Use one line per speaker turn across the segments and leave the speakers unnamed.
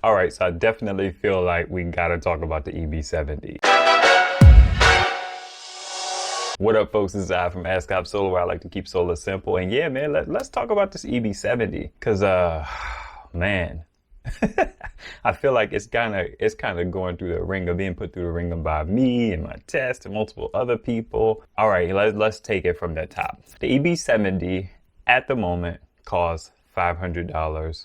All right, so I definitely feel like we gotta talk about the EB70. What up, folks? This is I from Askive Solar, where I like to keep solar simple. And yeah, man, let's talk about this EB70, cause man, I feel like it's kind of going through the ringer, being put through the ringer by me and my test and multiple other people. All right, let's take it from the top. The EB70 at the moment costs $500.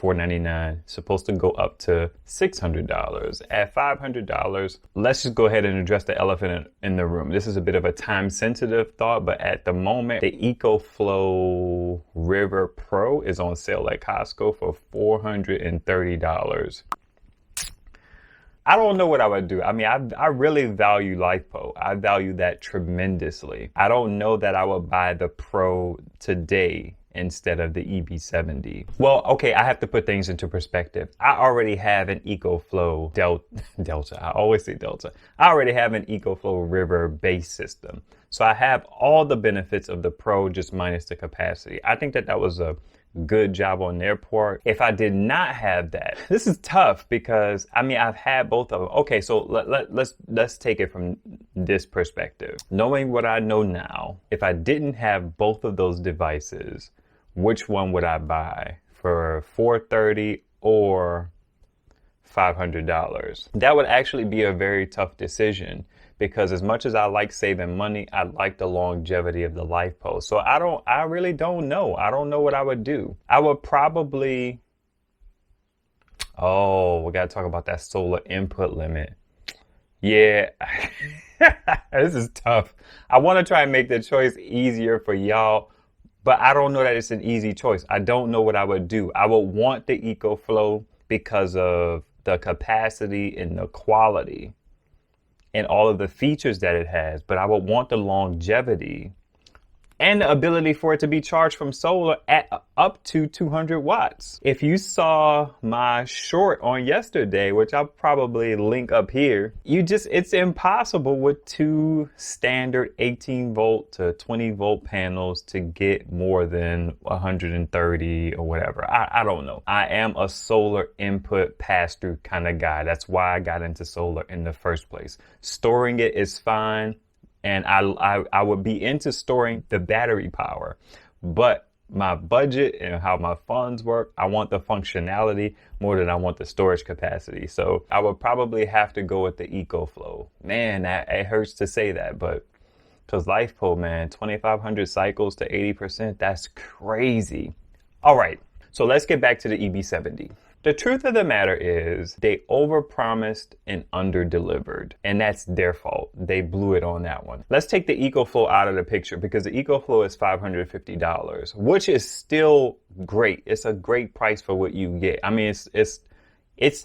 $499, supposed to go up to $600. At $500, let's just go ahead and address the elephant in the room. This is a bit of a time-sensitive thought, but at the moment, the EcoFlow River Pro is on sale at Costco for $430. I don't know what I would do. I mean, I really value LiFePro. I value that tremendously. I don't know that I would buy the Pro today instead of the EB70. Well, okay, I have to put things into perspective. I already have an EcoFlow Delta. I always say Delta. I already have an EcoFlow River base system. So I have all the benefits of the Pro, just minus the capacity. I think that was a good job on their part. If I did not have that, this is tough because I mean, I've had both of them. Okay, so let's take it from this perspective. Knowing what I know now, if I didn't have both of those devices, which one would I buy for $430 or $500? That would actually be a very tough decision because as much as I like saving money, I like the longevity of the LiFePro. So I really don't know. I don't know what I would do. I would probably, we got to talk about that solar input limit. Yeah, this is tough. I want to try and make the choice easier for y'all, but I don't know that it's an easy choice. I don't know what I would do. I would want the EcoFlow because of the capacity and the quality and all of the features that it has, but I would want the longevity and the ability for it to be charged from solar at up to 200 watts. If you saw my short on yesterday, which I'll probably link up here, it's impossible with two standard 18 volt to 20 volt panels to get more than 130 or whatever. I don't know. I am a solar input pass-through kind of guy. That's why I got into solar in the first place. Storing it is fine. And I would be into storing the battery power, but my budget and how my funds work, I want the functionality more than I want the storage capacity. So I would probably have to go with the EcoFlow. Man, it hurts to say that, but because LiFePro, man, 2,500 cycles to 80%, that's crazy. All right, so let's get back to the EB70. The truth of the matter is they overpromised and underdelivered, and that's their fault. They blew it on that one. Let's take the EcoFlow out of the picture because the EcoFlow is $550, which is still great. It's a great price for what you get. I mean, it's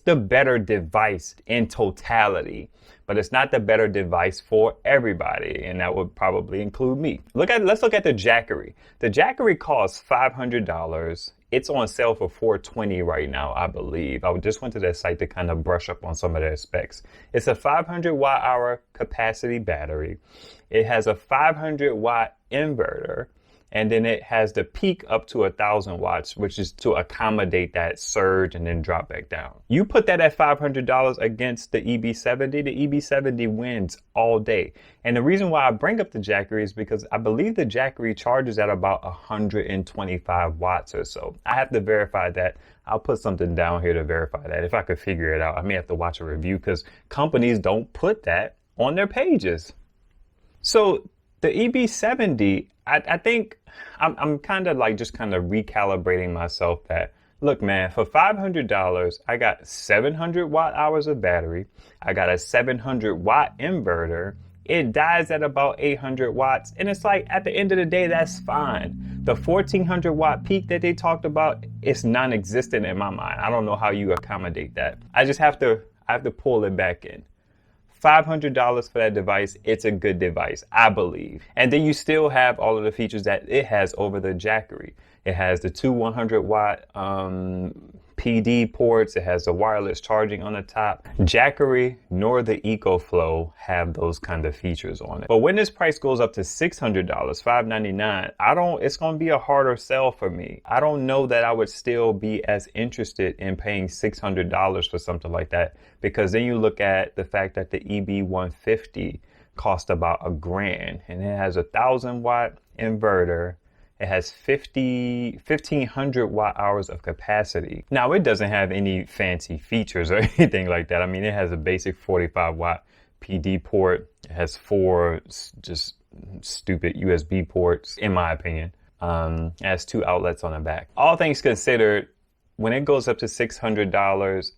the better device in totality, but it's not the better device for everybody, and that would probably include me. Let's look at the Jackery. The Jackery costs $500. It's on sale for $420 right now, I believe. I just went to their site to kind of brush up on some of their specs. It's a 500 watt hour capacity battery. It has a 500 watt inverter. And then it has the peak up to 1,000 watts, which is to accommodate that surge and then drop back down. You put that at $500 against the EB70, the EB70 wins all day. And the reason why I bring up the Jackery is because I believe the Jackery charges at about 125 watts or so. I have to verify that. I'll put something down here to verify that. If I could figure it out, I may have to watch a review because companies don't put that on their pages. So the EB70, I think I'm kind of recalibrating myself that, look, man, for $500, I got 700 watt hours of battery. I got a 700 watt inverter. It dies at about 800 watts. And it's like, at the end of the day, that's fine. The 1,400 watt peak that they talked about is non-existent in my mind. I don't know how you accommodate that. I have to pull it back in. $500 for that device, it's a good device, I believe. And then you still have all of the features that it has over the Jackery. It has the two 100 watt PD ports. It has the wireless charging on the top. Jackery nor the EcoFlow have those kind of features on it. But when this price goes up to $600, $599, it's going to be a harder sell for me. I don't know that I would still be as interested in paying $600 for something like that, because then you look at the fact that the EB150 cost about $1,000 and it has a 1,000-watt inverter. It has 1,500 watt hours of capacity. Now, it doesn't have any fancy features or anything like that. I mean, it has a basic 45 watt PD port. It has 4 just stupid USB ports, in my opinion. It has 2 outlets on the back. All things considered, when it goes up to $600,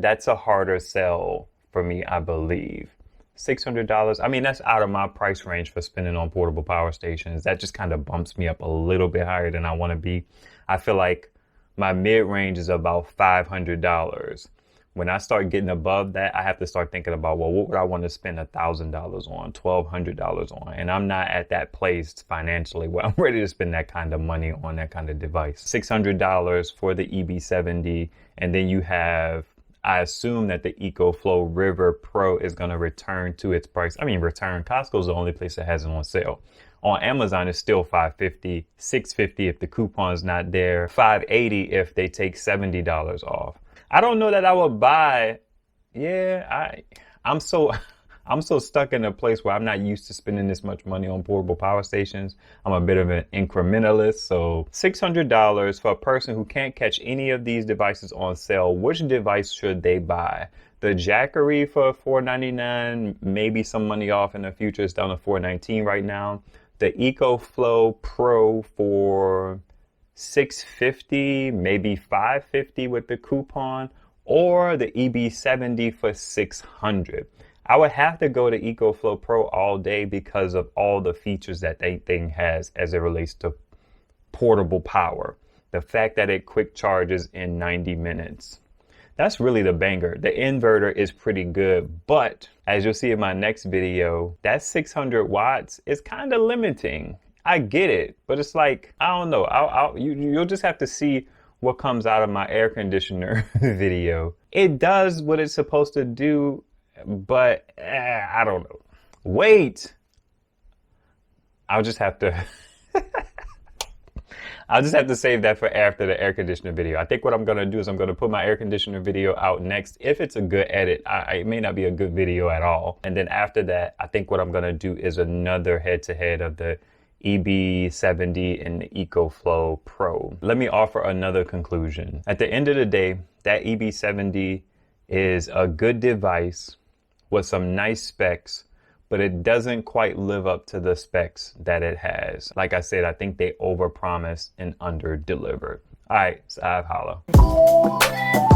that's a harder sell for me, I believe. $600, I mean, that's out of my price range for spending on portable power stations. That just kind of bumps me up a little bit higher than I want to be. I feel like my mid-range is about $500. When I start getting above that, I have to start thinking about, well, what would I want to spend $1,000 on, $1,200 on? And I'm not at that place financially where I'm ready to spend that kind of money on that kind of device. $600 for the EB70, and then you have, I assume that the EcoFlow River Pro is going to return to its price. I mean, return. Costco's the only place that has it on sale. On Amazon, it's still $550, $650 if the coupon's not there, $580 if they take $70 off. I don't know that I would buy. Yeah, I'm so stuck in a place where I'm not used to spending this much money on portable power stations. I'm a bit of an incrementalist. So $600 for a person who can't catch any of these devices on sale. Which device should they buy? The Jackery for $499, maybe some money off in the future. It's down to $419 right now. The EcoFlow Pro for $650, maybe $550 with the coupon, or the EB70 for $600. I would have to go to EcoFlow Pro all day because of all the features that that thing has as it relates to portable power. The fact that it quick charges in 90 minutes. That's really the banger. The inverter is pretty good, but as you'll see in my next video, that 600 watts is kind of limiting. I get it, but it's like, I don't know. You'll just have to see what comes out of my air conditioner video. It does what it's supposed to do, but I don't know. Wait. I'll just have to save that for after the air conditioner video. I think what I'm going to do is I'm going to put my air conditioner video out next. If it's a good edit, it may not be a good video at all. And then after that, I think what I'm going to do is another head-to-head of the EB70 and the EcoFlow Pro. Let me offer another conclusion. At the end of the day, that EB70 is a good device with some nice specs, but it doesn't quite live up to the specs that it has. Like I said, I think they overpromised and underdelivered. All right, so I've holla.